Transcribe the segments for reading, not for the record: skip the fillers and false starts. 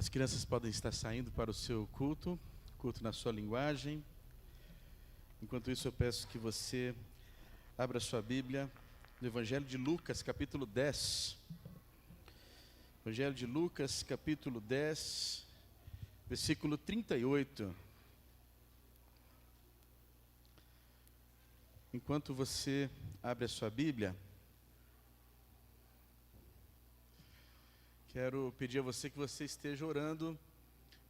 As crianças podem estar saindo para o seu culto na sua linguagem. Enquanto isso, eu peço que você abra sua Bíblia no Evangelho de Lucas, capítulo 10. Evangelho de Lucas, capítulo 10, versículo 38. Enquanto você abre a sua Bíblia, quero pedir a você que você esteja orando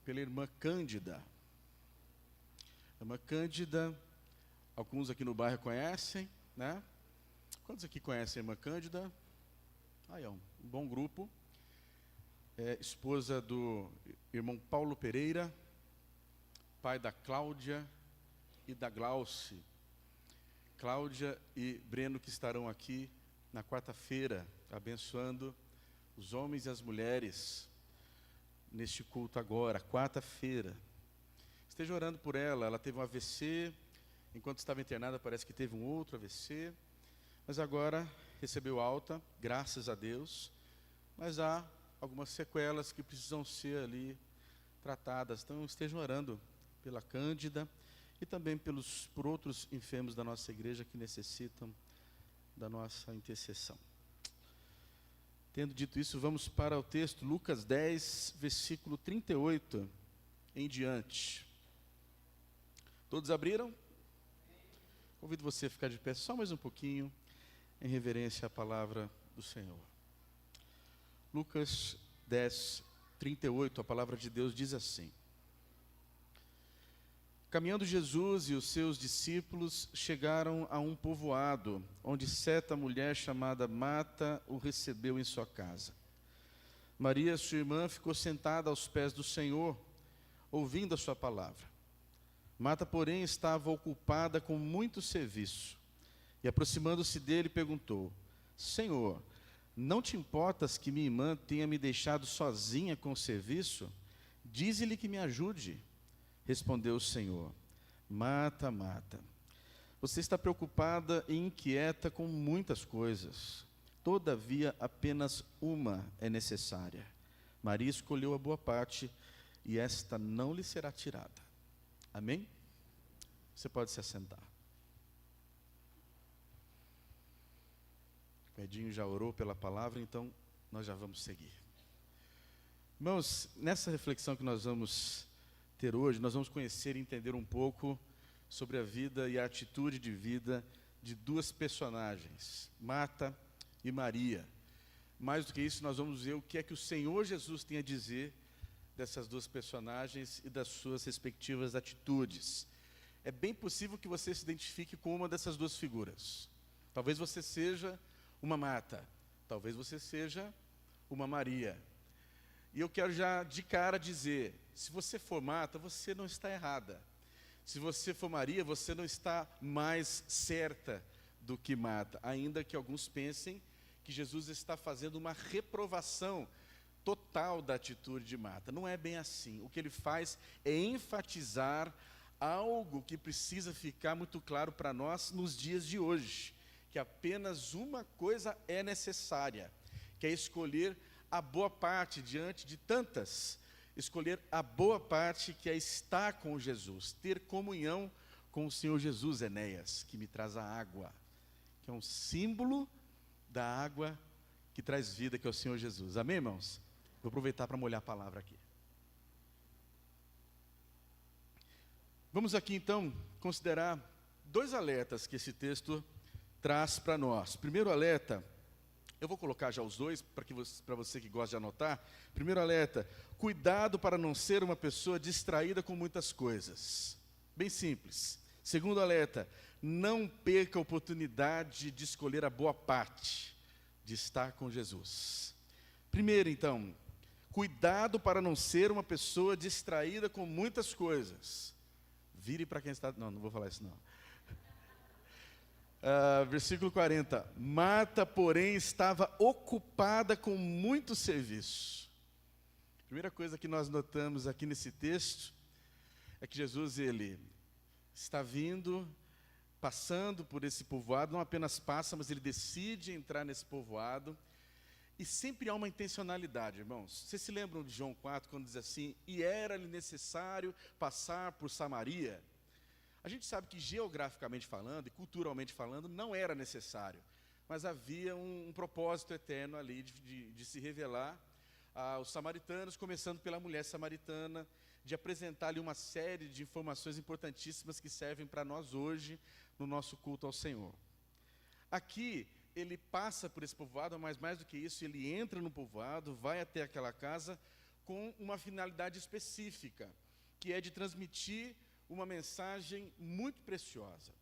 pela irmã Cândida. Irmã Cândida, alguns aqui no bairro conhecem, né? Quantos aqui conhecem a irmã Cândida? Aí, um bom grupo. É esposa do irmão Paulo Pereira, pai da Cláudia e da Glauce. Cláudia e Breno que estarão aqui na quarta-feira, abençoando os homens e as mulheres neste culto agora, quarta-feira. Esteja orando por ela. Ela teve um AVC, enquanto estava internada parece que teve um outro AVC, mas agora recebeu alta, graças a Deus, mas há algumas sequelas que precisam ser ali tratadas. Então estejam orando pela Cândida e também por outros enfermos da nossa igreja que necessitam da nossa intercessão. Tendo dito isso, vamos para o texto, Lucas 10, versículo 38 em diante. Todos abriram? Convido você a ficar de pé só mais um pouquinho, em reverência à palavra do Senhor. Lucas 10, 38, a palavra de Deus diz assim: Caminhando Jesus e os seus discípulos chegaram a um povoado, onde certa mulher chamada Marta o recebeu em sua casa. Maria, sua irmã, ficou sentada aos pés do Senhor, ouvindo a sua palavra. Marta, porém, estava ocupada com muito serviço, e aproximando-se dele, perguntou: Senhor, não te importas que minha irmã tenha me deixado sozinha com o serviço? Dize-lhe que me ajude. Respondeu o Senhor: Marta, Marta, você está preocupada e inquieta com muitas coisas. Todavia, apenas uma é necessária. Maria escolheu a boa parte, e esta não lhe será tirada. Amém? Você pode se assentar. O Edinho já orou pela palavra, então nós já vamos seguir. Irmãos, nessa reflexão que nós vamos ter hoje, nós vamos conhecer e entender um pouco sobre a vida e a atitude de vida de duas personagens, Marta e Maria. Mais do que isso, nós vamos ver o que é que o Senhor Jesus tem a dizer dessas duas personagens e das suas respectivas atitudes. É bem possível que você se identifique com uma dessas duas figuras. Talvez você seja uma Marta, talvez você seja uma Maria. E eu quero já de cara dizer, se você for Marta, você não está errada. Se você for Maria, você não está mais certa do que Marta. Ainda que alguns pensem que Jesus está fazendo uma reprovação total da atitude de Marta. Não é bem assim. O que ele faz é enfatizar algo que precisa ficar muito claro para nós nos dias de hoje. Que apenas uma coisa é necessária, que é escolher a boa parte diante de tantas, escolher a boa parte que é estar com Jesus, ter comunhão com o Senhor Jesus, Enéas, que me traz a água, que é um símbolo da água que traz vida, que é o Senhor Jesus. Amém, irmãos? Vou aproveitar para molhar a palavra aqui. Vamos aqui então considerar dois alertas que esse texto traz para nós. Primeiro alerta, eu vou colocar já os dois, para você que gosta de anotar. Primeiro alerta: cuidado para não ser uma pessoa distraída com muitas coisas. Bem simples. Segundo alerta: não perca a oportunidade de escolher a boa parte, de estar com Jesus. Primeiro, então, cuidado para não ser uma pessoa distraída com muitas coisas. Vire para quem está... Não vou falar isso não. Versículo 40. Marta, porém, estava ocupada com muito serviço. Primeira coisa que nós notamos aqui nesse texto é que Jesus, ele está vindo, passando por esse povoado, não apenas passa, mas ele decide entrar nesse povoado. E sempre há uma intencionalidade, irmãos. Vocês se lembram de João 4, quando diz assim: e era-lhe necessário passar por Samaria? A gente sabe que geograficamente falando e culturalmente falando não era necessário, mas havia um propósito eterno ali de se revelar aos samaritanos, começando pela mulher samaritana, de apresentar ali uma série de informações importantíssimas que servem para nós hoje, no nosso culto ao Senhor. Aqui, ele passa por esse povoado, mas mais do que isso, ele entra no povoado, vai até aquela casa com uma finalidade específica, que é de transmitir uma mensagem muito preciosa.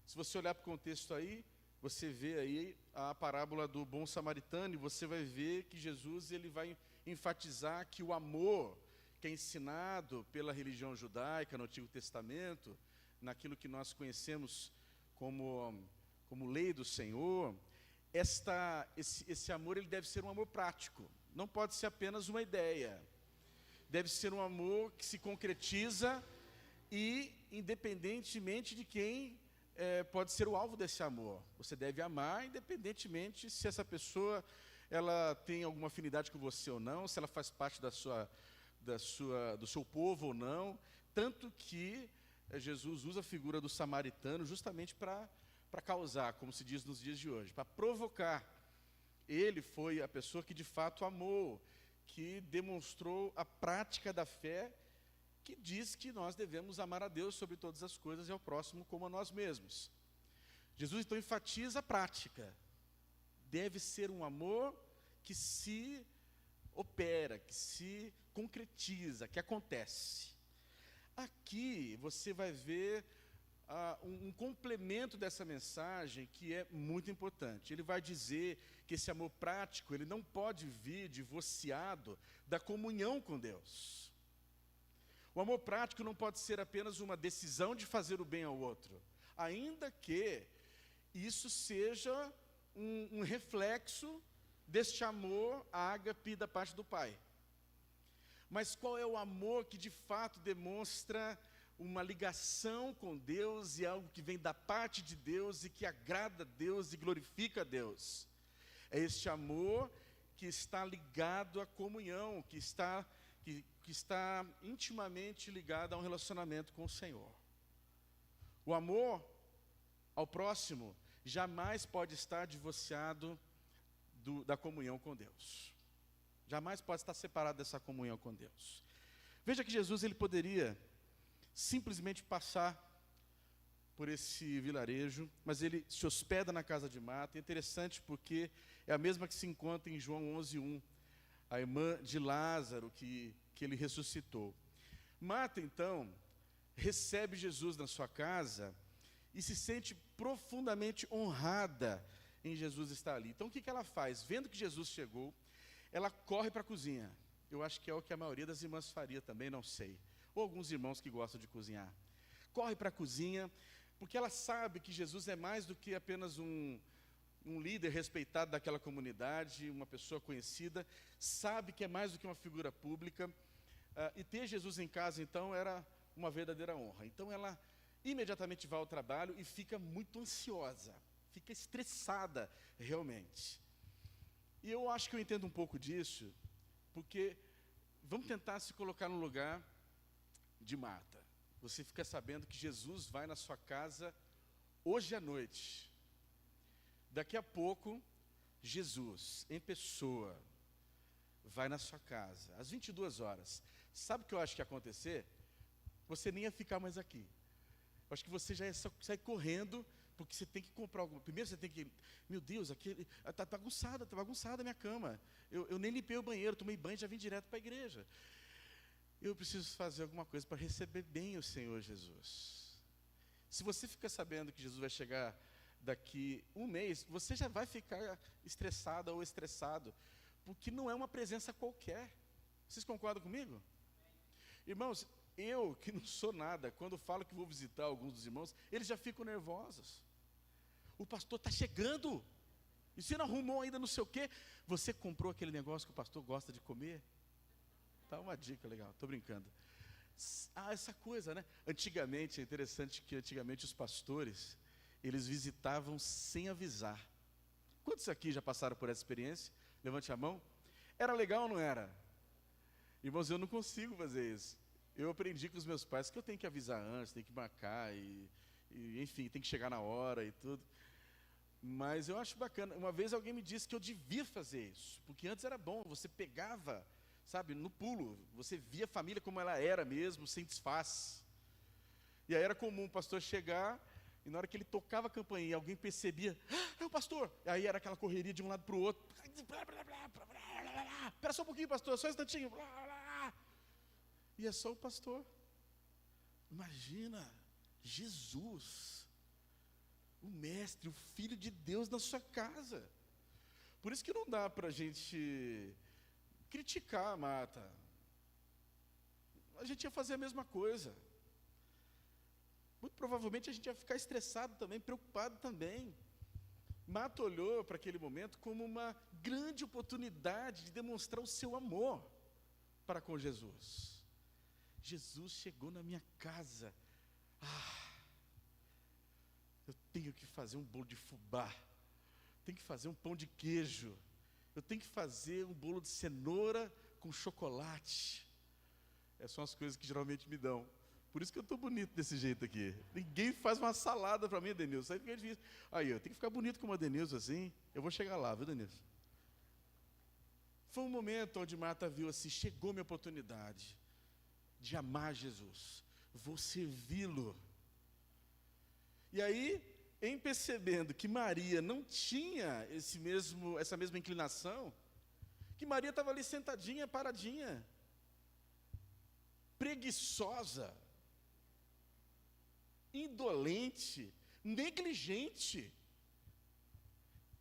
Se você olhar para o contexto aí, você vê aí a parábola do bom samaritano, e você vai ver que Jesus ele vai enfatizar que o amor que é ensinado pela religião judaica no Antigo Testamento, naquilo que nós conhecemos como lei do Senhor, esse amor ele deve ser um amor prático, não pode ser apenas uma ideia, deve ser um amor que se concretiza e independentemente de quem pode ser o alvo desse amor. Você deve amar independentemente se essa pessoa ela tem alguma afinidade com você ou não, se ela faz parte do seu povo ou não, tanto que Jesus usa a figura do samaritano justamente para causar, como se diz nos dias de hoje, para provocar. Ele foi a pessoa que de fato amou, que demonstrou a prática da fé, que diz que nós devemos amar a Deus sobre todas as coisas e ao próximo como a nós mesmos. Jesus então enfatiza a prática. Deve ser um amor que se opera, que se concretiza, que acontece. Aqui você vai ver um complemento dessa mensagem que é muito importante. Ele vai dizer que esse amor prático, ele não pode vir divorciado da comunhão com Deus. O amor prático não pode ser apenas uma decisão de fazer o bem ao outro, ainda que isso seja um reflexo deste amor ágape da parte do Pai. Mas qual é o amor que de fato demonstra uma ligação com Deus e algo que vem da parte de Deus e que agrada a Deus e glorifica a Deus? É este amor que está ligado à comunhão, que está intimamente ligado a um relacionamento com o Senhor. O amor ao próximo jamais pode estar divorciado da comunhão com Deus. Jamais pode estar separado dessa comunhão com Deus. Veja que Jesus ele poderia simplesmente passar por esse vilarejo, mas ele se hospeda na casa de Marta. É interessante porque é a mesma que se encontra em João 11:1, a irmã de Lázaro que ele ressuscitou. Marta, então, recebe Jesus na sua casa e se sente profundamente honrada em Jesus estar ali. Então, o que ela faz? Vendo que Jesus chegou, ela corre para a cozinha. Eu acho que é o que a maioria das irmãs faria também, não sei. Ou alguns irmãos que gostam de cozinhar. Corre para a cozinha, porque ela sabe que Jesus é mais do que apenas um líder respeitado daquela comunidade, uma pessoa conhecida, sabe que é mais do que uma figura pública, e ter Jesus em casa, então, era uma verdadeira honra. Então, ela imediatamente vai ao trabalho e fica muito ansiosa, fica estressada, realmente. E eu acho que eu entendo um pouco disso, porque vamos tentar se colocar no lugar de Marta. Você fica sabendo que Jesus vai na sua casa hoje à noite. Daqui a pouco, Jesus, em pessoa, vai na sua casa, às 22 horas. Sabe o que eu acho que ia acontecer? Você nem ia ficar mais aqui. Eu acho que você já ia sair correndo, porque você tem que comprar alguma. Primeiro você tem que. Meu Deus, aqui está bagunçada a minha cama. Eu nem limpei o banheiro, tomei banho e já vim direto para a igreja. Eu preciso fazer alguma coisa para receber bem o Senhor Jesus. Se você fica sabendo que Jesus vai chegar daqui um mês, você já vai ficar estressada ou estressado, porque não é uma presença qualquer. Vocês concordam comigo? Irmãos, eu que não sou nada, quando falo que vou visitar alguns dos irmãos, eles já ficam nervosos. O pastor está chegando, e você não arrumou ainda não sei o quê. Você comprou aquele negócio que o pastor gosta de comer? Tá uma dica legal, estou brincando. Essa coisa, né? Antigamente, é interessante que antigamente os pastores, eles visitavam sem avisar. Quantos aqui já passaram por essa experiência? Levante a mão. Era legal ou não era? Irmãos, eu não consigo fazer isso. Eu aprendi com os meus pais que eu tenho que avisar antes, tenho que marcar enfim, tem que chegar na hora e tudo. Mas eu acho bacana. Uma vez alguém me disse que eu devia fazer isso, porque antes era bom, você pegava, sabe, no pulo, você via a família como ela era mesmo, sem disfarce. E aí era comum o pastor chegar, e na hora que ele tocava a campainha, alguém percebia, é o pastor! E aí era aquela correria de um lado para o outro. Espera só um pouquinho, pastor, só um instantinho. E é só o pastor. Imagina, Jesus, o mestre, o Filho de Deus na sua casa. Por isso que não dá para a gente criticar a Marta. A gente ia fazer a mesma coisa. Muito provavelmente a gente ia ficar estressado também, preocupado também. Marta olhou para aquele momento como uma grande oportunidade de demonstrar o seu amor para com Jesus. Jesus chegou na minha casa. Eu tenho que fazer um bolo de fubá, tenho que fazer um pão de queijo, eu tenho que fazer um bolo de cenoura com chocolate. Essas são as coisas que geralmente me dão. Por isso que eu estou bonito desse jeito aqui. Ninguém faz uma salada para mim, Denilson. Aí fica difícil. Aí, eu tenho que ficar bonito como a Denilson assim. Eu vou chegar lá, viu, Denilson? Foi um momento onde Marta viu assim, chegou minha oportunidade de amar Jesus. Vou servi-lo. E aí, em percebendo que Maria não tinha essa mesma inclinação, que Maria estava ali sentadinha, paradinha, preguiçosa, indolente, negligente.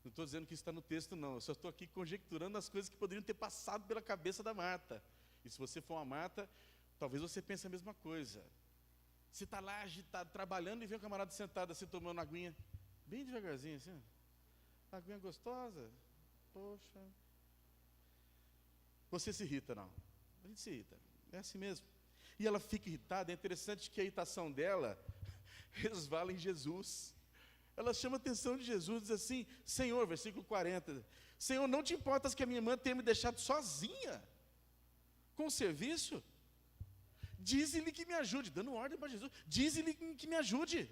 Não estou dizendo que isso está no texto, não. Eu só estou aqui conjecturando as coisas que poderiam ter passado pela cabeça da Marta. E se você for uma Marta, talvez você pense a mesma coisa. Você está lá agitado, trabalhando, e vê um camarada sentado assim, tomando uma aguinha, bem devagarzinho assim. Aguinha gostosa. Poxa. Você se irrita, não? A gente se irrita. É assim mesmo. E ela fica irritada. É interessante que a irritação dela resvala em Jesus. Ela chama a atenção de Jesus, diz assim, Senhor, versículo 40, Senhor, não te importas que a minha irmã tenha me deixado sozinha com o serviço? Dize-lhe que me ajude, dando ordem para Jesus, dize-lhe que me ajude.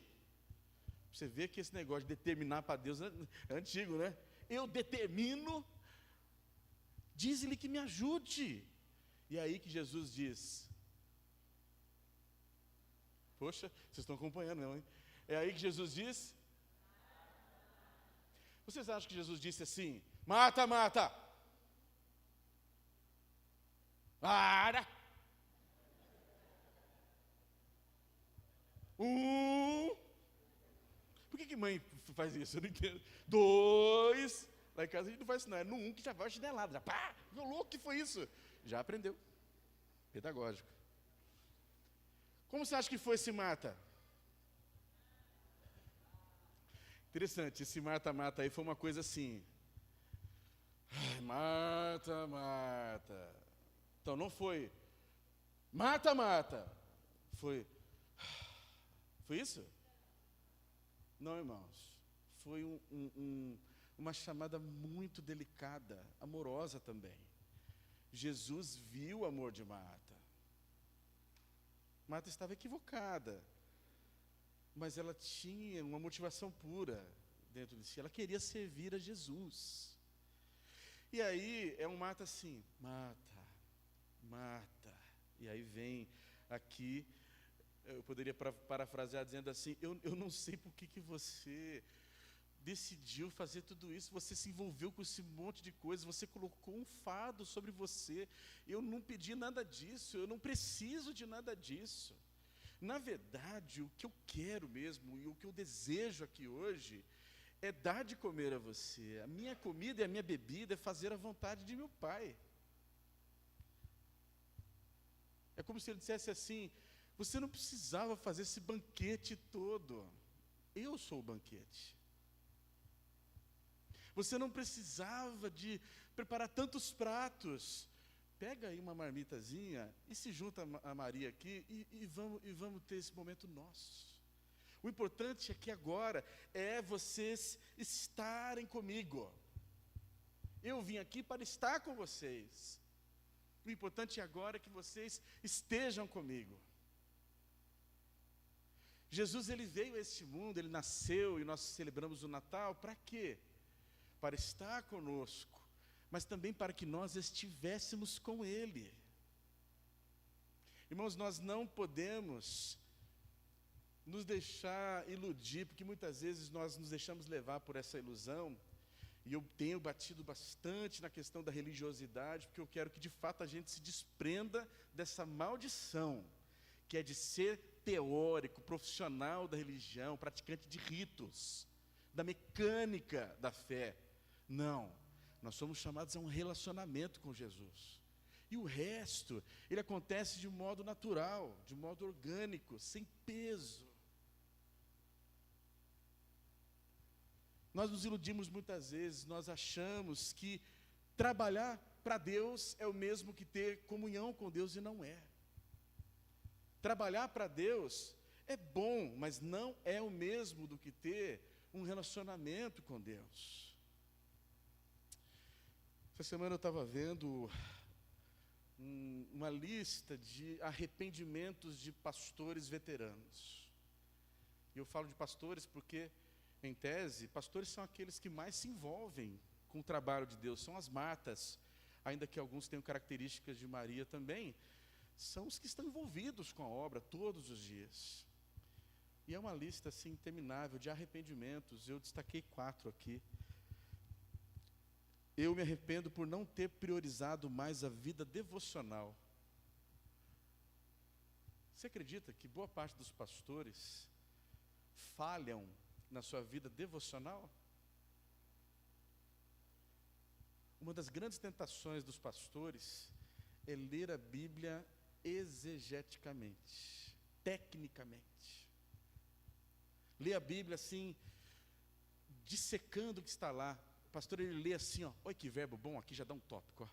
Você vê que esse negócio de determinar para Deus é antigo, né? Eu determino, dize-lhe que me ajude. E é aí que Jesus diz, poxa, vocês estão acompanhando não, hein? É aí que Jesus diz, vocês acham que Jesus disse assim, Marta, Marta, para. Por que mãe faz isso? Eu não entendo. 2, lá em casa a gente não faz isso não, é no 1 que já vai chinelado, já pá, meu louco, que foi isso? Já aprendeu, pedagógico. Como você acha que foi esse Marta? Interessante, esse Marta, Marta aí foi uma coisa assim, ai, Marta, Marta, então não foi, Marta, Marta, foi isso? Não, irmãos, foi uma chamada muito delicada, amorosa também. Jesus viu o amor de Marta. Marta estava equivocada, mas ela tinha uma motivação pura dentro de si, ela queria servir a Jesus. E aí é um Marta assim, Marta, Marta, e aí vem aqui, eu poderia parafrasear dizendo assim, eu não sei por que você decidiu fazer tudo isso, você se envolveu com esse monte de coisas, você colocou um fardo sobre você, eu não pedi nada disso, eu não preciso de nada disso. Na verdade, o que eu quero mesmo, e o que eu desejo aqui hoje, é dar de comer a você. A minha comida e a minha bebida é fazer a vontade de meu Pai. É como se ele dissesse assim, você não precisava fazer esse banquete todo. Eu sou o banquete. Você não precisava de preparar tantos pratos. Pega aí uma marmitazinha e se junta a Maria aqui e vamos ter esse momento nosso. O importante aqui agora é vocês estarem comigo. Eu vim aqui para estar com vocês. O importante agora é que vocês estejam comigo. Jesus, ele veio a este mundo, ele nasceu e nós celebramos o Natal, para quê? Para estar conosco, mas também para que nós estivéssemos com ele. Irmãos, nós não podemos nos deixar iludir, porque muitas vezes nós nos deixamos levar por essa ilusão, e eu tenho batido bastante na questão da religiosidade, porque eu quero que de fato a gente se desprenda dessa maldição, que é de ser teórico, profissional da religião, praticante de ritos, da mecânica da fé. Não, nós somos chamados a um relacionamento com Jesus. E o resto, ele acontece de modo natural, de modo orgânico, sem peso. Nós nos iludimos muitas vezes, nós achamos que trabalhar para Deus é o mesmo que ter comunhão com Deus, e não é. Trabalhar para Deus é bom, mas não é o mesmo do que ter um relacionamento com Deus. Essa semana eu estava vendo uma lista de arrependimentos de pastores veteranos. E eu falo de pastores porque, em tese, pastores são aqueles que mais se envolvem com o trabalho de Deus, são as Martas, ainda que alguns tenham características de Maria também, são os que estão envolvidos com a obra todos os dias. E é uma lista assim interminável de arrependimentos. Eu destaquei 4 aqui. Eu me arrependo por não ter priorizado mais a vida devocional. Você acredita que boa parte dos pastores falham na sua vida devocional? Uma das grandes tentações dos pastores é ler a Bíblia exegeticamente, tecnicamente. Ler a Bíblia assim, dissecando o que está lá. O pastor, ele lê assim, ó, olha que verbo bom, aqui já dá um tópico, ó.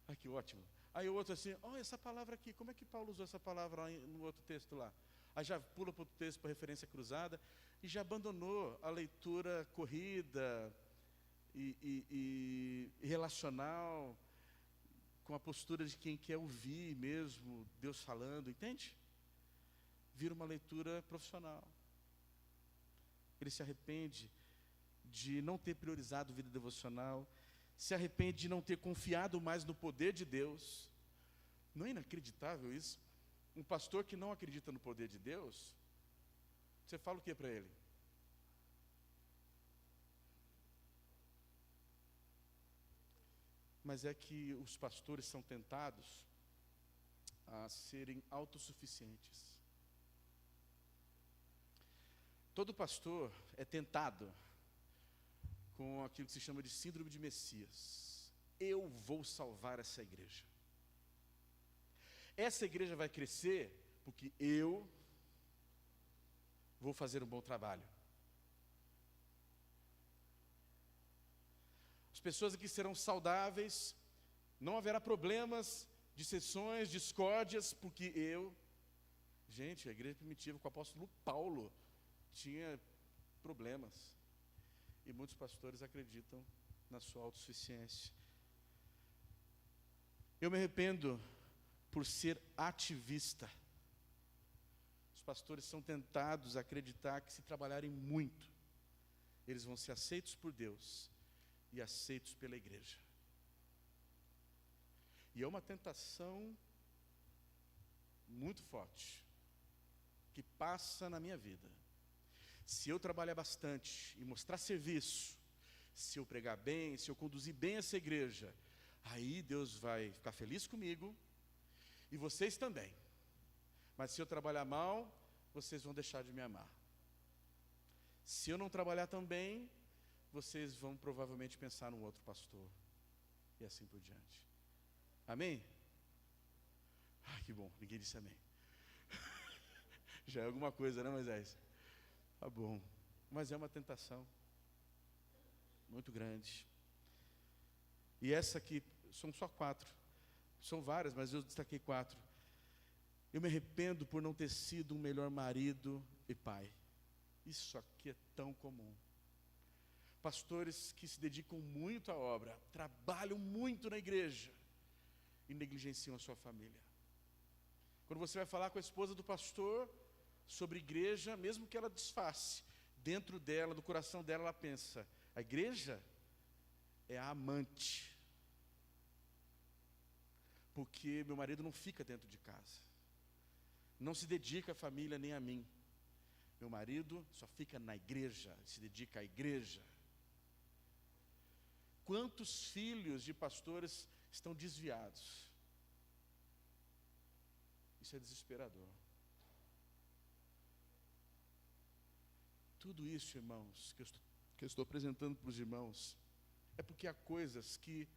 Ai, que ótimo. Aí o outro assim, olha essa palavra aqui, como é que Paulo usou essa palavra no outro texto lá? Aí já pula para o texto para referência cruzada e já abandonou a leitura corrida e relacional, com a postura de quem quer ouvir mesmo Deus falando, entende? Vira uma leitura profissional. Ele se arrepende de não ter priorizado a vida devocional, se arrepende de não ter confiado mais no poder de Deus. Não é inacreditável isso? Um pastor que não acredita no poder de Deus, você fala o que para ele? Mas é que os pastores são tentados a serem autossuficientes. Todo pastor é tentado com aquilo que se chama de síndrome de Messias. Eu vou salvar essa igreja. Essa igreja vai crescer porque eu vou fazer um bom trabalho. As pessoas aqui serão saudáveis, não haverá problemas, dissensões, discórdias, porque eu... Gente, a igreja primitiva com o apóstolo Paulo tinha problemas. E muitos pastores acreditam na sua autossuficiência. Eu me arrependo por ser ativista. Os pastores são tentados a acreditar que se trabalharem muito, eles vão ser aceitos por Deus e aceitos pela igreja. E é uma tentação muito forte, que passa na minha vida. Se eu trabalhar bastante e mostrar serviço, se eu pregar bem, se eu conduzir bem essa igreja, aí Deus vai ficar feliz comigo, e vocês também. Mas se eu trabalhar mal, vocês vão deixar de me amar. Se eu não trabalhar tão bem, vocês vão provavelmente pensar num outro pastor. E assim por diante. Amém? Ai, que bom, ninguém disse amém. Já é alguma coisa, né, Moisés? Tá bom. Mas é uma tentação muito grande. E essa aqui, são só 4. São várias, mas eu destaquei 4. Eu me arrependo por não ter sido um melhor marido e pai. Isso aqui é tão comum. Pastores que se dedicam muito à obra, trabalham muito na igreja e negligenciam a sua família. Quando você vai falar com a esposa do pastor sobre igreja, mesmo que ela disfarce, dentro dela, do coração dela, ela pensa: a igreja é a amante, porque meu marido não fica dentro de casa, não se dedica à família nem a mim. Meu marido só fica na igreja, se dedica à igreja. Quantos filhos de pastores estão desviados? Isso é desesperador. Tudo isso, irmãos, que eu estou apresentando para os irmãos, é porque há coisas que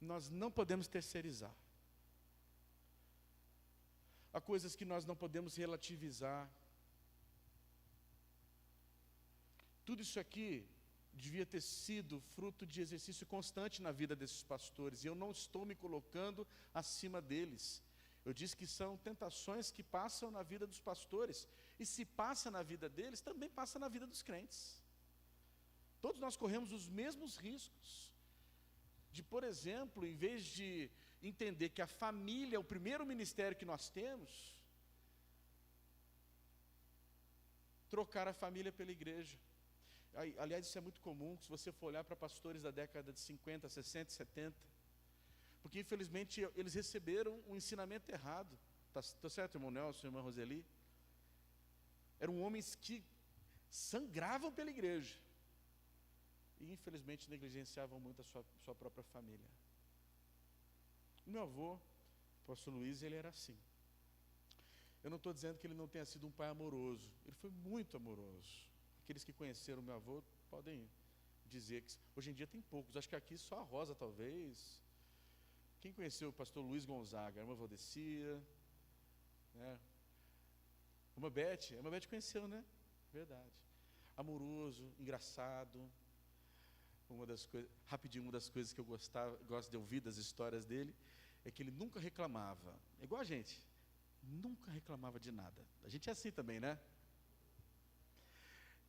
nós não podemos terceirizar. Há coisas que nós não podemos relativizar. Tudo isso aqui devia ter sido fruto de exercício constante na vida desses pastores, e eu não estou me colocando acima deles. Eu disse que são tentações que passam na vida dos pastores, e se passa na vida deles, também passa na vida dos crentes. Todos nós corremos os mesmos riscos de, por exemplo, em vez de entender que a família é o primeiro ministério que nós temos, trocar a família pela igreja. Aliás, isso é muito comum, se você for olhar para pastores da década de 50, 60, 70, porque infelizmente eles receberam um ensinamento errado. Tá certo, irmão Nelson, irmã Roseli? Eram homens que sangravam pela igreja e infelizmente negligenciavam muito a sua própria família. O meu avô, o pastor Luiz, ele era assim. Eu não estou dizendo que ele não tenha sido um pai amoroso, ele foi muito amoroso. Aqueles que conheceram meu avô podem dizer que hoje em dia tem poucos, acho que aqui só a Rosa talvez. Quem conheceu o pastor Luiz Gonzaga? A irmã Valdecia, né? A irmã Beth conheceu, né? Verdade. Amoroso, engraçado. Uma das coisas que eu gosto de ouvir das histórias dele, é que ele nunca reclamava. É igual a gente, nunca reclamava de nada. A gente é assim também, né?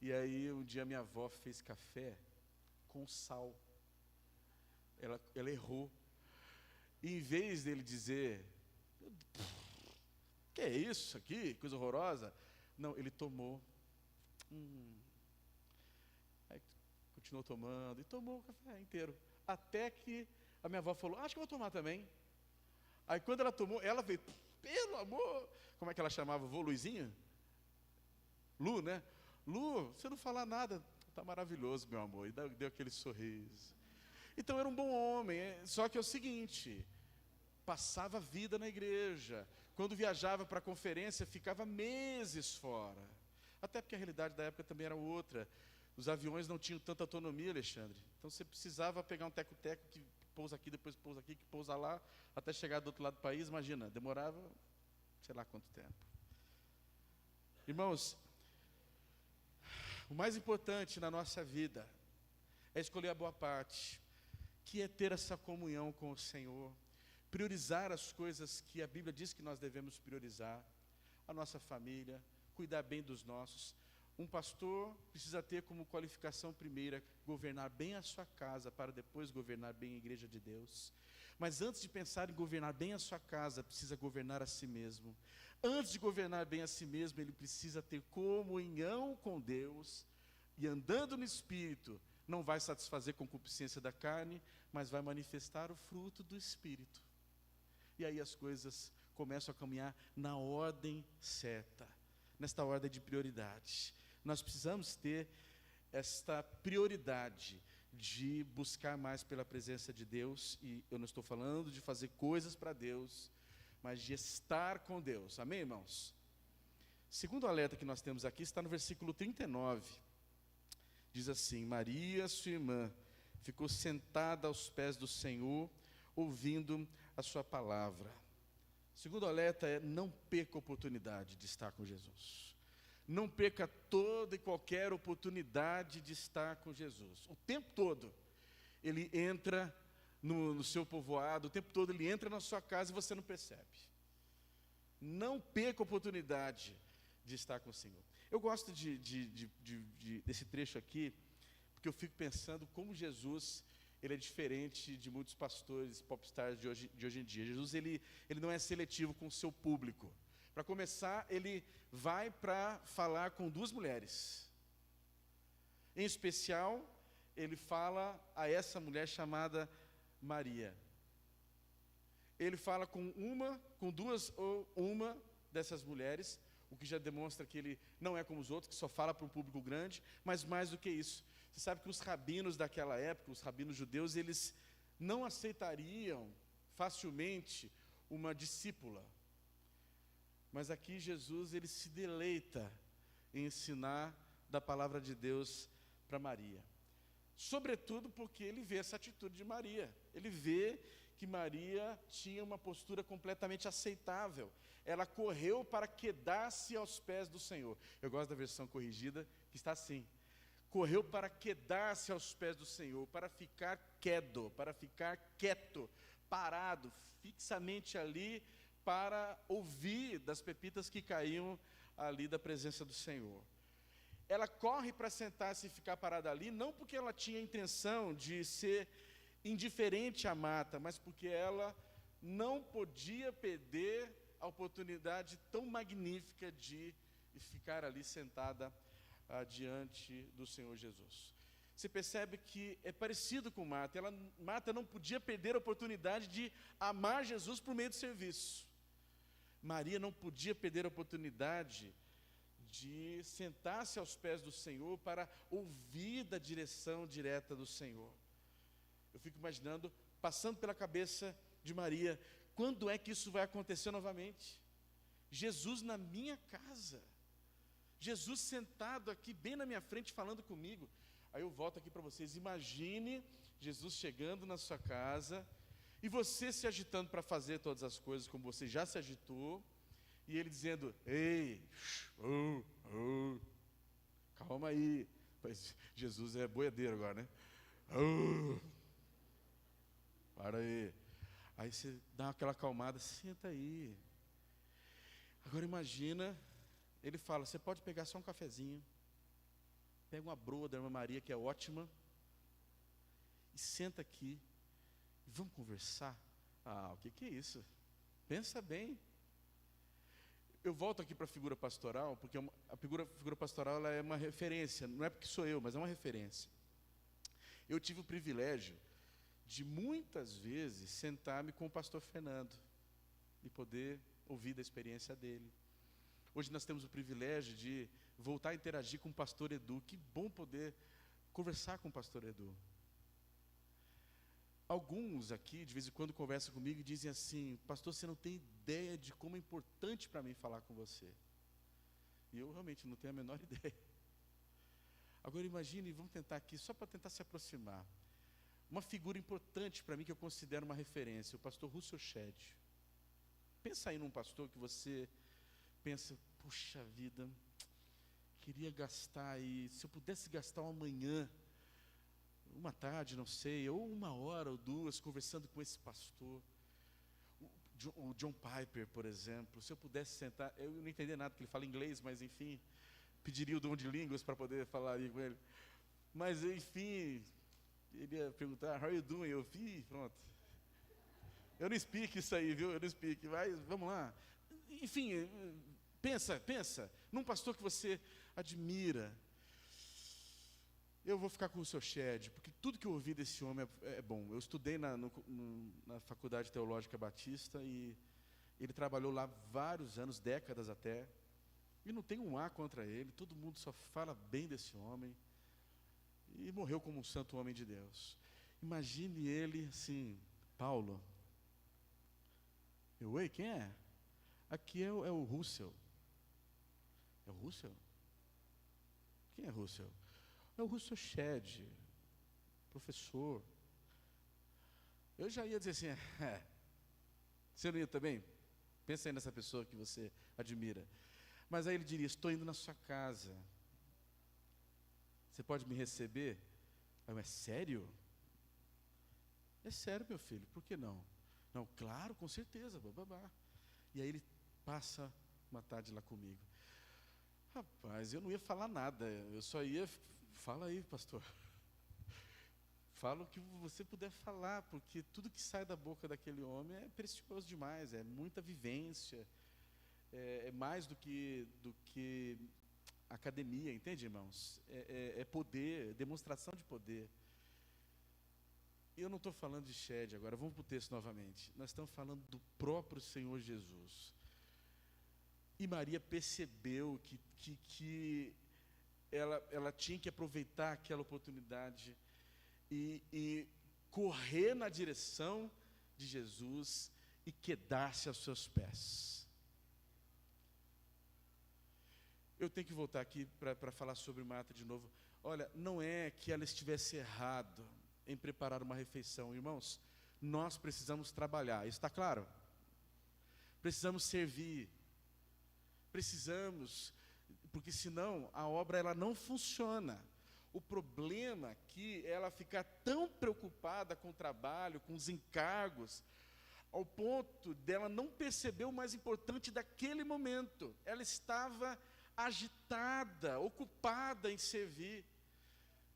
E aí, um dia minha avó fez café com sal. Ela errou. E em vez dele dizer: que é isso aqui, coisa horrorosa? Não, ele tomou. Aí continuou tomando, e tomou o café inteiro. Até que a minha avó falou: acho que eu vou tomar também. Aí quando ela tomou, ela veio: pelo amor, como é que ela chamava? Vô Luizinho? Lu, né? Lu, você não fala nada, está maravilhoso, meu amor. E deu aquele sorriso. Então era um bom homem, só que é o seguinte, passava a vida na igreja. Quando viajava para a conferência, ficava meses fora. Até porque a realidade da época também era outra. Os aviões não tinham tanta autonomia, Alexandre. Então você precisava pegar um teco-teco que pousa aqui, depois pousa aqui, que pousa lá, até chegar do outro lado do país. Imagina, demorava sei lá quanto tempo. Irmãos, o mais importante na nossa vida é escolher a boa parte, que é ter essa comunhão com o Senhor, priorizar as coisas que a Bíblia diz que nós devemos priorizar, a nossa família, cuidar bem dos nossos. Um pastor precisa ter como qualificação primeira governar bem a sua casa, para depois governar bem a igreja de Deus. Mas antes de pensar em governar bem a sua casa, precisa governar a si mesmo. Antes de governar bem a si mesmo, ele precisa ter comunhão com Deus, e andando no Espírito, não vai satisfazer a concupiscência da carne, mas vai manifestar o fruto do Espírito. E aí as coisas começam a caminhar na ordem certa, nesta ordem de prioridade. Nós precisamos ter esta prioridade de buscar mais pela presença de Deus, e eu não estou falando de fazer coisas para Deus, mas de estar com Deus. Amém, irmãos? Segundo alerta que nós temos aqui está no versículo 39. Diz assim: Maria, sua irmã, ficou sentada aos pés do Senhor, ouvindo a sua palavra. Segundo alerta é: não perca a oportunidade de estar com Jesus. Não perca toda e qualquer oportunidade de estar com Jesus. O tempo todo, Ele entra no seu povoado, o tempo todo Ele entra na sua casa e você não percebe. Não perca a oportunidade de estar com o Senhor. Eu gosto desse trecho aqui, porque eu fico pensando como Jesus, ele é diferente de muitos pastores, popstars de hoje em dia. Jesus, ele não é seletivo com o seu público. Para começar, ele vai para falar com duas mulheres. Em especial, ele fala a essa mulher chamada Maria. Ele fala com duas ou uma dessas mulheres, o que já demonstra que ele não é como os outros, que só fala para um público grande, mas mais do que isso. Você sabe que os rabinos daquela época, os rabinos judeus, eles não aceitariam facilmente uma discípula. Mas aqui Jesus, ele se deleita em ensinar da palavra de Deus para Maria. Sobretudo porque ele vê essa atitude de Maria. Ele vê que Maria tinha uma postura completamente aceitável. Ela correu para quedar-se aos pés do Senhor. Eu gosto da versão corrigida, que está assim: correu para quedar-se aos pés do Senhor, para ficar quieto, parado, fixamente ali, para ouvir das pepitas que caíam ali da presença do Senhor. Ela corre para sentar-se e ficar parada ali, não porque ela tinha a intenção de ser indiferente a Marta, mas porque ela não podia perder a oportunidade tão magnífica de ficar ali sentada diante do Senhor Jesus. Você percebe que é parecido com Marta. Marta não podia perder a oportunidade de amar Jesus por meio do serviço. Maria não podia perder a oportunidade de sentar-se aos pés do Senhor para ouvir da direção direta do Senhor. Eu fico imaginando, passando pela cabeça de Maria, quando é que isso vai acontecer novamente? Jesus na minha casa, Jesus sentado aqui bem na minha frente falando comigo. Aí eu volto aqui para vocês, imagine Jesus chegando na sua casa e você se agitando para fazer todas as coisas como você já se agitou, e ele dizendo: ei, calma aí. Pois Jesus é boiadeiro agora, né? Para aí. Aí você dá aquela acalmada, senta aí. Agora imagina, ele fala: você pode pegar só um cafezinho, pega uma broa da irmã Maria, que é ótima, e senta aqui, e vamos conversar. O que é isso? Pensa bem. Eu volto aqui para a figura pastoral, porque a figura pastoral ela é uma referência, não é porque sou eu, mas é uma referência. Eu tive o privilégio de muitas vezes sentar-me com o pastor Fernando e poder ouvir da experiência dele. Hoje nós temos o privilégio de voltar a interagir com o pastor Edu. Que bom poder conversar com o pastor Edu. Alguns aqui, de vez em quando, conversam comigo e dizem assim: pastor, você não tem ideia de como é importante para mim falar com você. E eu realmente não tenho a menor ideia. Agora imagine, vamos tentar aqui, só para tentar se aproximar. Uma figura importante para mim, que eu considero uma referência, o pastor Russell Shedd. Pensa aí num pastor que você pensa: puxa vida, queria gastar aí, se eu pudesse gastar uma manhã, uma tarde, não sei, ou uma hora ou duas, conversando com esse pastor. O John Piper, por exemplo, se eu pudesse sentar, eu não entendi nada, porque ele fala inglês, mas enfim, pediria o dom de línguas para poder falar ali com ele. Mas enfim, ele ia perguntar: how are you doing? Eu vi, pronto. Eu não speak isso aí, viu? Eu não speak, mas vamos lá. Enfim, pensa num pastor que você admira. Eu vou ficar com o seu Shedd, porque tudo que eu ouvi desse homem é bom. Eu estudei na Faculdade Teológica Batista e ele trabalhou lá vários anos, décadas até. E não tem um A contra ele, todo mundo só fala bem desse homem. E morreu como um santo homem de Deus. Imagine ele assim: Paulo. Oi, quem é? Aqui é o Russell. É o Russell? Quem é Russell? É o Russell Shedd, professor. Eu já ia dizer assim: você não ia também? Pensa aí nessa pessoa que você admira. Mas aí ele diria: estou indo na sua casa. Você pode me receber? Aí eu: é sério? É sério, meu filho, por que não? Não, claro, com certeza, bababá. E aí ele passa uma tarde lá comigo. Rapaz, eu não ia falar nada, eu só ia: fala aí, pastor. Fala o que você puder falar, porque tudo que sai da boca daquele homem é precioso demais, é muita vivência, é mais do que academia, entende, irmãos? É poder, demonstração de poder. E eu não estou falando de Shed agora, vamos para o texto novamente. Nós estamos falando do próprio Senhor Jesus. E Maria percebeu que ela tinha que aproveitar aquela oportunidade e correr na direção de Jesus e quedar-se aos seus pés. Eu tenho que voltar aqui para falar sobre Marta de novo. Olha, não é que ela estivesse errado em preparar uma refeição. Irmãos, nós precisamos trabalhar, isso está claro? Precisamos servir. Precisamos, porque senão a obra ela não funciona. O problema é que ela fica tão preocupada com o trabalho, com os encargos, ao ponto dela não perceber o mais importante daquele momento. Ela estava agitada, ocupada em servir.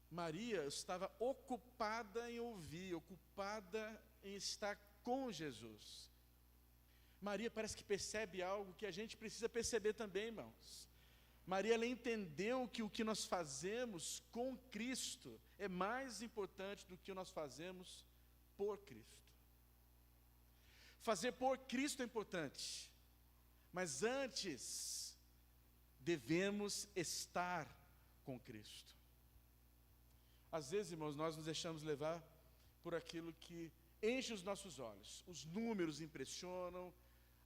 Maria estava ocupada em ouvir, ocupada em estar com Jesus. Maria parece que percebe algo que a gente precisa perceber também, irmãos. Maria, ela entendeu que o que nós fazemos com Cristo é mais importante do que nós fazemos por Cristo. Fazer por Cristo é importante, mas antes devemos estar com Cristo. Às vezes, irmãos, nós nos deixamos levar por aquilo que enche os nossos olhos. Os números impressionam,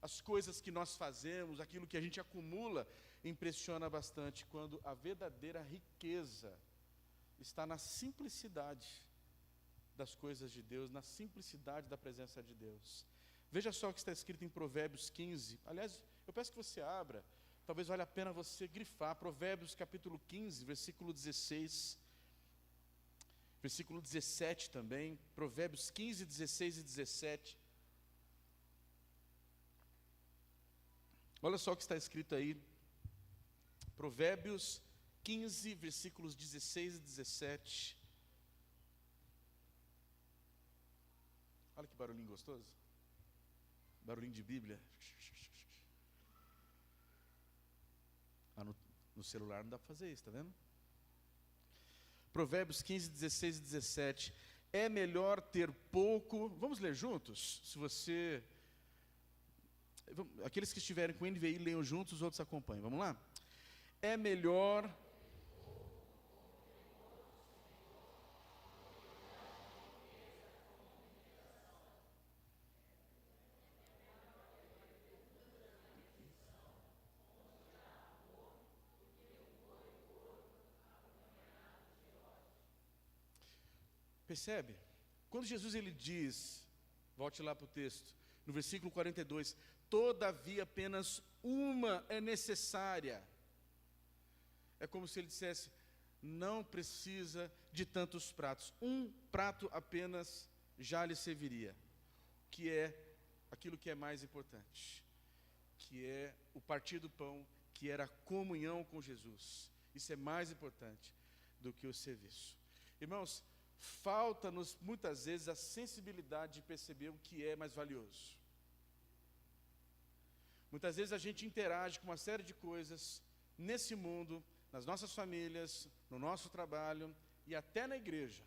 as coisas que nós fazemos, aquilo que a gente acumula, impressiona bastante, quando a verdadeira riqueza está na simplicidade das coisas de Deus, na simplicidade da presença de Deus. Veja só o que está escrito em Provérbios 15. Aliás, eu peço que você abra, talvez valha a pena você grifar, Provérbios capítulo 15, versículo 16, versículo 17 também, Provérbios 15, 16 e 17. Olha só o que está escrito aí, Provérbios 15, versículos 16 e 17. Olha que barulhinho gostoso. Barulhinho de Bíblia. No celular não dá para fazer isso, está vendo? Provérbios 15, 16 e 17. É melhor ter pouco. Vamos ler juntos? Se você... Aqueles que estiverem com NVI, leiam juntos, os outros acompanhem. Vamos lá? É melhor... Percebe? Quando Jesus ele diz, volte lá para o texto, no versículo 42, todavia apenas uma é necessária. É como se ele dissesse, não precisa de tantos pratos. Um prato apenas já lhe serviria. Que é aquilo que é mais importante. Que é o partir do pão, que era a comunhão com Jesus. Isso é mais importante do que o serviço. Irmãos, falta-nos muitas vezes a sensibilidade de perceber o que é mais valioso. Muitas vezes a gente interage com uma série de coisas nesse mundo, nas nossas famílias, no nosso trabalho e até na igreja.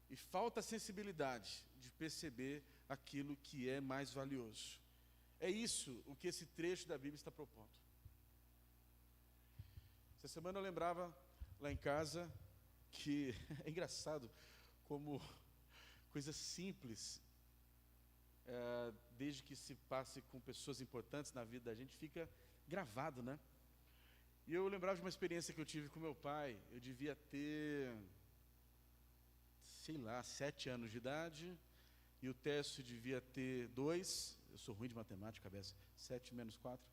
E falta a sensibilidade de perceber aquilo que é mais valioso. É isso o que esse trecho da Bíblia está propondo. Essa semana eu lembrava lá em casa que é engraçado como coisas simples, desde que se passe com pessoas importantes na vida da gente, fica gravado, né? E eu lembrava de uma experiência que eu tive com meu pai. Eu devia ter, sei lá, 7 anos de idade, e o Técio devia ter 2. Eu sou ruim de matemática, cabeça. 7 menos 4.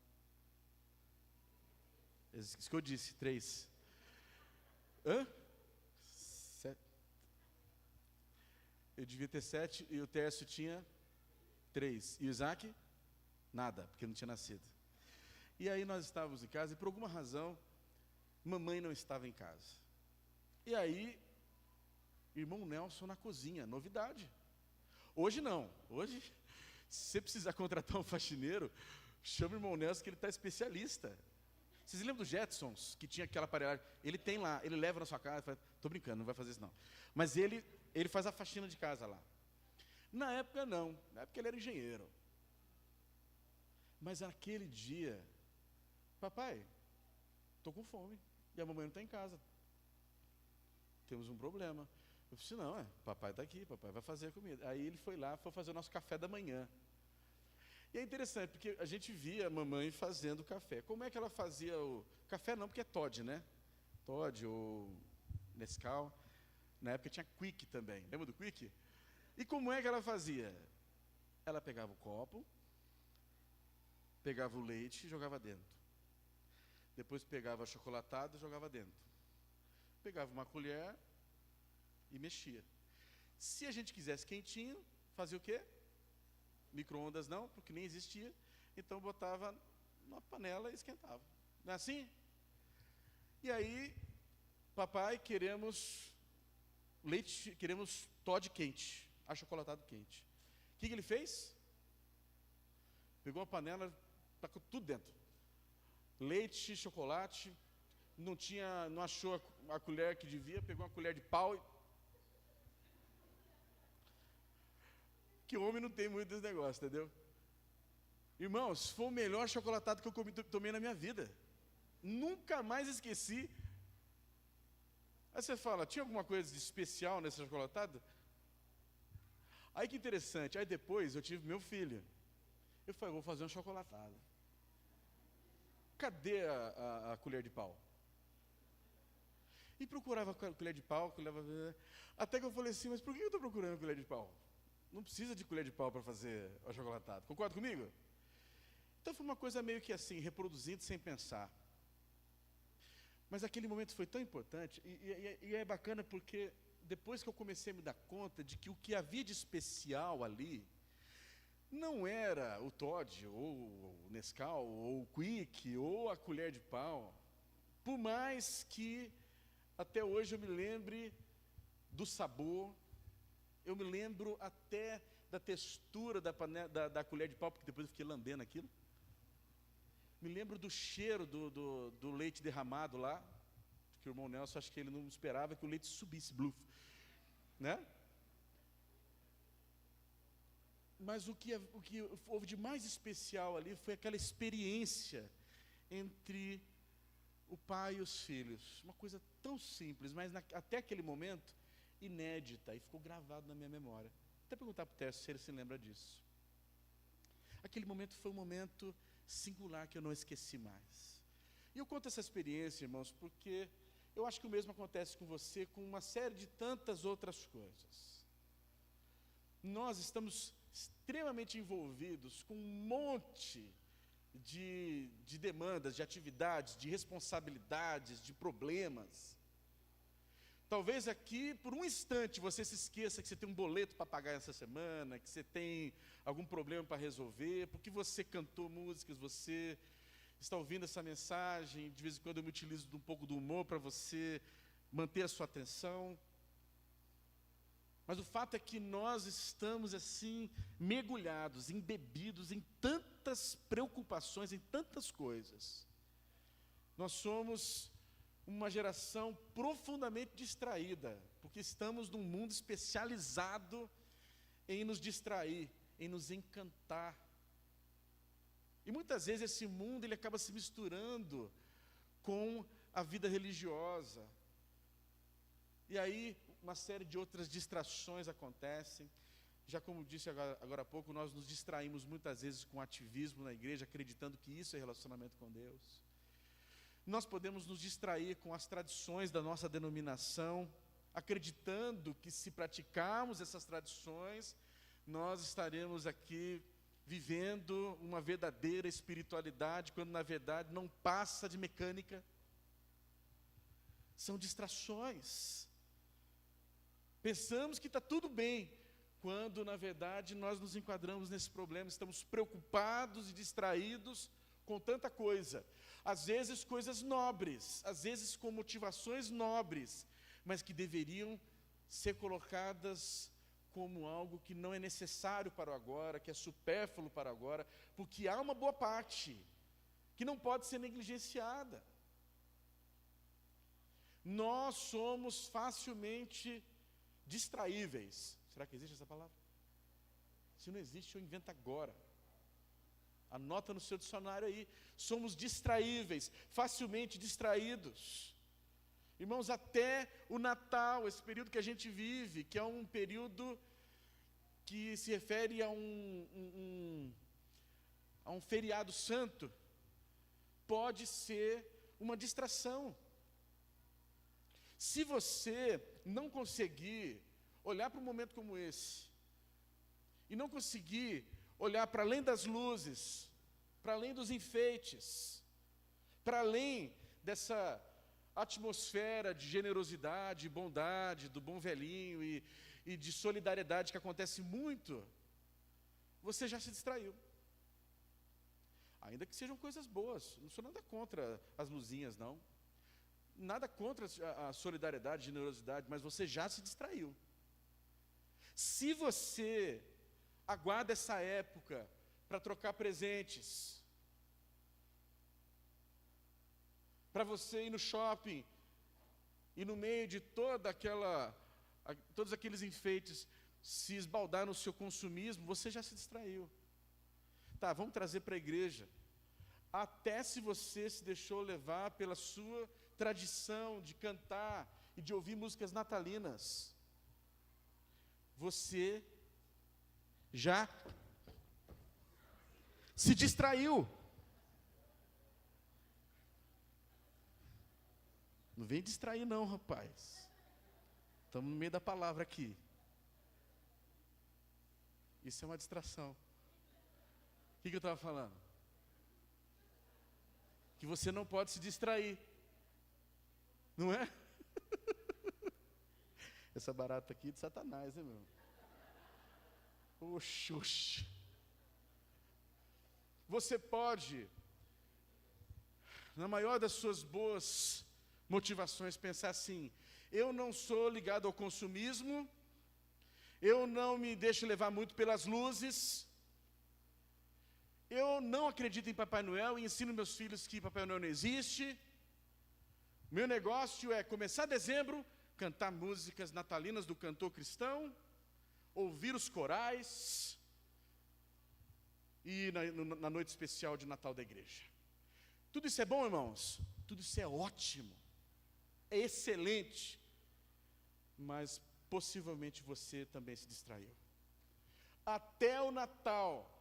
Isso que eu disse, 3. Hã? Eu devia ter 7 e o Tércio tinha 3. E o Isaac? Nada, porque não tinha nascido. E aí nós estávamos em casa e por alguma razão, mamãe não estava em casa. E aí, Irmão Nelson na cozinha, novidade. Hoje não, hoje, se você precisar contratar um faxineiro, chama o irmão Nelson que ele está especialista. Vocês lembram dos Jetsons, que tinha aquela aparelhagem? Ele tem lá, ele leva na sua casa, estou brincando, não vai fazer isso não. Mas ele faz a faxina de casa lá. Na época não, na época ele era engenheiro. Mas naquele dia, papai, estou com fome, e a mamãe não está em casa. Temos um problema. Eu disse, não, papai está aqui, papai vai fazer a comida. Aí ele foi lá, foi fazer o nosso café da manhã. E é interessante, porque a gente via a mamãe fazendo café. Como é que ela fazia o... Café não, porque é Toddy, né? Toddy ou Nescau. Na época tinha Quick também. Lembra do Quick? E como é que ela fazia? Ela pegava o copo, pegava o leite e jogava dentro. Depois pegava achocolatado e jogava dentro. Pegava uma colher e mexia. Se a gente quisesse quentinho, fazia o quê? Micro-ondas não, porque nem existia. Então botava na panela e esquentava. Não é assim? E aí, papai, queremos leite, queremos Toddy quente, achocolatado quente. O que ele fez? Pegou a panela, tacou tudo dentro. Leite, chocolate, não achou a colher que devia, pegou uma colher de pau e... Que homem não tem muito desse negócio, entendeu? Irmãos, foi o melhor chocolatado que eu tomei na minha vida. Nunca mais esqueci. Aí você fala, tinha alguma coisa de especial nesse chocolatado? Aí que interessante, aí depois eu tive meu filho. Eu falei, vou fazer um chocolatado. Cadê a colher de pau? E procurava a colher de pau, até que eu falei assim, mas por que eu estou procurando a colher de pau? Não precisa de colher de pau para fazer o achocolatado. Concorda comigo? Então foi uma coisa meio que assim, reproduzindo sem pensar. Mas aquele momento foi tão importante, e é bacana porque depois que eu comecei a me dar conta de que o que havia de especial ali, não era o Toddy, ou o Nescau, ou o Quick, ou a colher de pau. Por mais que até hoje eu me lembre do sabor, eu me lembro até da textura da colher de pau, porque depois eu fiquei lambendo aquilo. Me lembro do cheiro do leite derramado lá, porque o irmão Nelson, acho que ele não esperava que o leite subisse, bluf, né? Mas o que houve de mais especial ali foi aquela experiência entre o pai e os filhos. Uma coisa tão simples, mas até aquele momento, inédita, e ficou gravado na minha memória. Até perguntar para o Tércio se ele se lembra disso. Aquele momento foi um momento singular que eu não esqueci mais. E eu conto essa experiência, irmãos, porque eu acho que o mesmo acontece com você, com uma série de tantas outras coisas. Nós estamos extremamente envolvidos com um monte de demandas, de atividades, de responsabilidades, de problemas. Talvez aqui, por um instante, você se esqueça que você tem um boleto para pagar essa semana, que você tem algum problema para resolver, porque você cantou músicas, você está ouvindo essa mensagem, de vez em quando eu me utilizo de um pouco do humor para você manter a sua atenção. Mas o fato é que nós estamos assim, mergulhados, embebidos em tantas preocupações, em tantas coisas. Nós somos uma geração profundamente distraída, porque estamos num mundo especializado em nos distrair, em nos encantar. E muitas vezes esse mundo ele acaba se misturando com a vida religiosa. E aí uma série de outras distrações acontecem. Já como disse agora há pouco, nós nos distraímos muitas vezes com ativismo na igreja, acreditando que isso é relacionamento com Deus. Nós podemos nos distrair com as tradições da nossa denominação, acreditando que se praticarmos essas tradições, nós estaremos aqui vivendo uma verdadeira espiritualidade, quando na verdade não passa de mecânica. São distrações. Pensamos que está tudo bem, quando na verdade nós nos enquadramos nesse problema, estamos preocupados e distraídos com tanta coisa, às vezes coisas nobres, às vezes com motivações nobres, mas que deveriam ser colocadas como algo que não é necessário para o agora, que é supérfluo para o agora, porque há uma boa parte que não pode ser negligenciada. Nós somos facilmente distraíveis. Será que existe essa palavra? Se não existe, eu invento agora. Anota no seu dicionário aí. Somos distraíveis, facilmente distraídos. Irmãos, até o Natal, esse período que a gente vive, que é um período que se refere a um feriado santo, pode ser uma distração. Se você não conseguir olhar para um momento como esse, e não conseguir olhar para além das luzes, para além dos enfeites, para além dessa atmosfera de generosidade, bondade, do bom velhinho e de solidariedade que acontece muito, você já se distraiu. Ainda que sejam coisas boas, não sou nada contra as luzinhas, não. Nada contra a solidariedade, a generosidade, mas você já se distraiu. Se você aguarda essa época para trocar presentes, para você ir no shopping e no meio de todos aqueles enfeites se esbaldar no seu consumismo, você já se distraiu. Tá, vamos trazer para a igreja. Até se você se deixou levar pela sua tradição de cantar e de ouvir músicas natalinas, você já se distraiu. Não vem distrair não, rapaz. Estamos no meio da palavra aqui. Isso é uma distração. O que eu estava falando? Que você não pode se distrair. Não é? Essa barata aqui é de Satanás, né, meu? Oxi, oxi. Você pode, na maior das suas boas motivações, pensar assim: eu não sou ligado ao consumismo, eu não me deixo levar muito pelas luzes, eu não acredito em Papai Noel e ensino meus filhos que Papai Noel não existe. Meu negócio é começar dezembro, cantar músicas natalinas do cantor cristão, ouvir os corais e na noite especial de Natal da igreja. Tudo isso é bom, irmãos? Tudo isso é ótimo, é excelente, mas possivelmente você também se distraiu. Até o Natal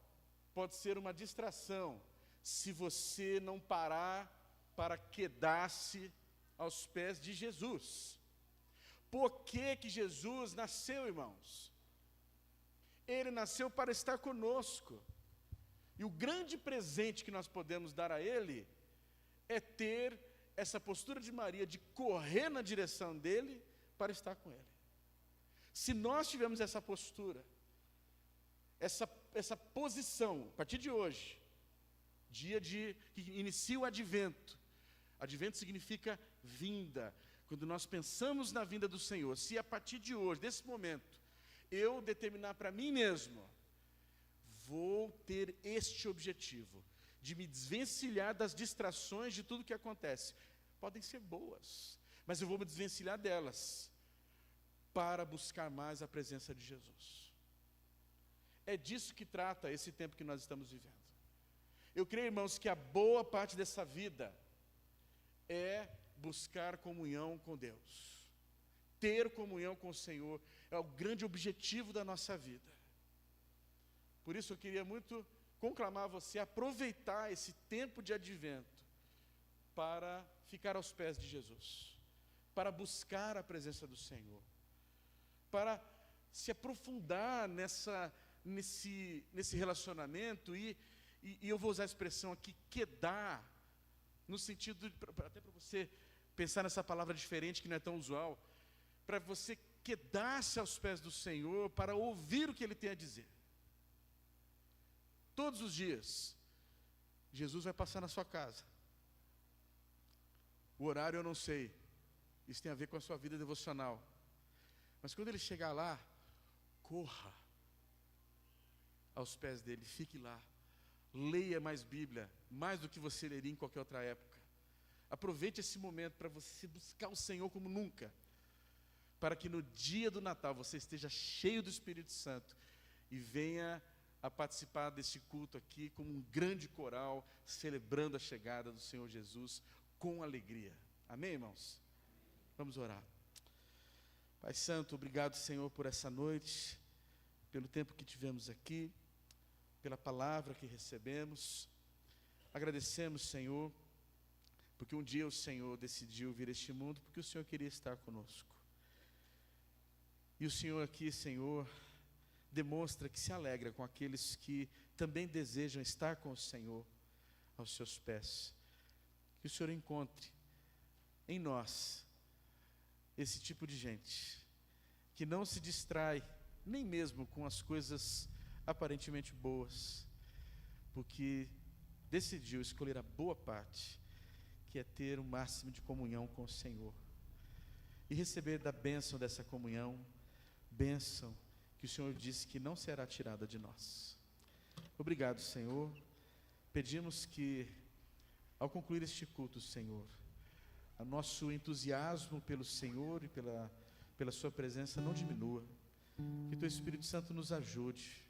pode ser uma distração se você não parar para quedar-se aos pés de Jesus. Por que Jesus nasceu, irmãos? Ele nasceu para estar conosco. E o grande presente que nós podemos dar a Ele é ter essa postura de Maria, de correr na direção dEle para estar com Ele. Se nós tivermos essa postura, essa posição, a partir de hoje, dia que inicia o Advento. Advento significa vinda. Quando nós pensamos na vinda do Senhor, se a partir de hoje, desse momento, eu determinar para mim mesmo, vou ter este objetivo, de me desvencilhar das distrações de tudo que acontece. Podem ser boas, mas eu vou me desvencilhar delas, para buscar mais a presença de Jesus. É disso que trata esse tempo que nós estamos vivendo. Eu creio, irmãos, que a boa parte dessa vida é buscar comunhão com Deus. Ter comunhão com o Senhor é o grande objetivo da nossa vida. Por isso eu queria muito conclamar você a aproveitar esse tempo de advento para ficar aos pés de Jesus, para buscar a presença do Senhor, para se aprofundar nesse relacionamento e eu vou usar a expressão aqui, quedar, no sentido, até para você pensar nessa palavra diferente que não é tão usual, para você quedar-se aos pés do Senhor para ouvir o que Ele tem a dizer. Todos os dias, Jesus vai passar na sua casa. O horário eu não sei, isso tem a ver com a sua vida devocional. Mas quando ele chegar lá, corra aos pés dele, fique lá. Leia mais Bíblia, mais do que você leria em qualquer outra época. Aproveite esse momento para você buscar o Senhor como nunca, para que no dia do Natal você esteja cheio do Espírito Santo e venha a participar desse culto aqui como um grande coral, celebrando a chegada do Senhor Jesus com alegria. Amém, irmãos? Vamos orar. Pai Santo, obrigado, Senhor, por essa noite, pelo tempo que tivemos aqui, pela palavra que recebemos. Agradecemos, Senhor, porque um dia o Senhor decidiu vir a este mundo, porque o Senhor queria estar conosco. E o Senhor aqui, Senhor, demonstra que se alegra com aqueles que também desejam estar com o Senhor aos seus pés. Que o Senhor encontre em nós esse tipo de gente, que não se distrai nem mesmo com as coisas aparentemente boas, porque decidiu escolher a boa parte, que é ter o máximo de comunhão com o Senhor, e receber da bênção dessa comunhão, bênção que o Senhor disse que não será tirada de nós. Obrigado, Senhor. Pedimos que, ao concluir este culto, Senhor, o nosso entusiasmo pelo Senhor e pela sua presença não diminua, que Teu Espírito Santo nos ajude.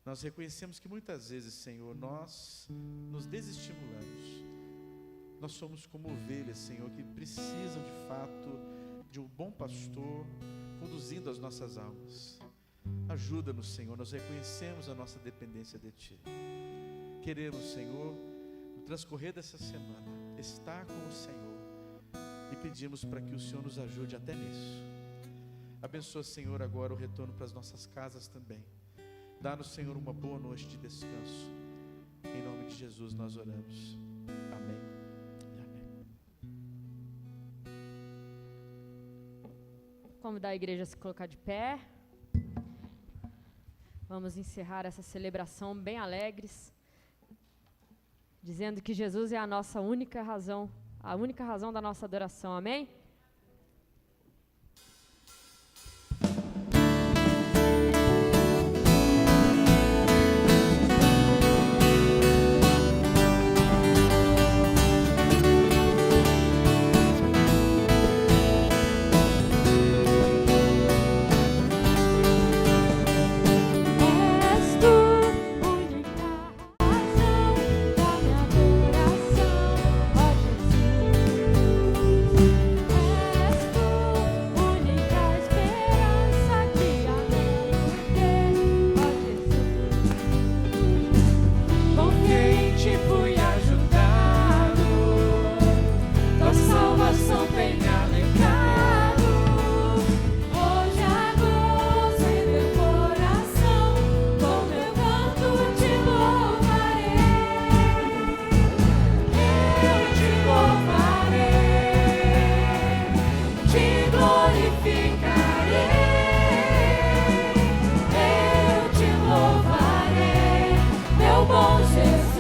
Nós reconhecemos que muitas vezes, Senhor, nós nos desestimulamos. Nós somos como ovelhas, Senhor, que precisam de fato de um bom pastor conduzindo as nossas almas. Ajuda-nos, Senhor, nós reconhecemos a nossa dependência de Ti. Queremos, Senhor, no transcorrer dessa semana, estar com o Senhor, e pedimos para que o Senhor nos ajude até nisso. Abençoa, Senhor, agora o retorno para as nossas casas também. Dá-nos, Senhor, uma boa noite de descanso. Em nome de Jesus nós oramos. Amém e amém. Convidar a igreja a se colocar de pé. Vamos encerrar essa celebração bem alegres, dizendo que Jesus é a nossa única razão, a única razão da nossa adoração. Amém? Meu bom Jesus.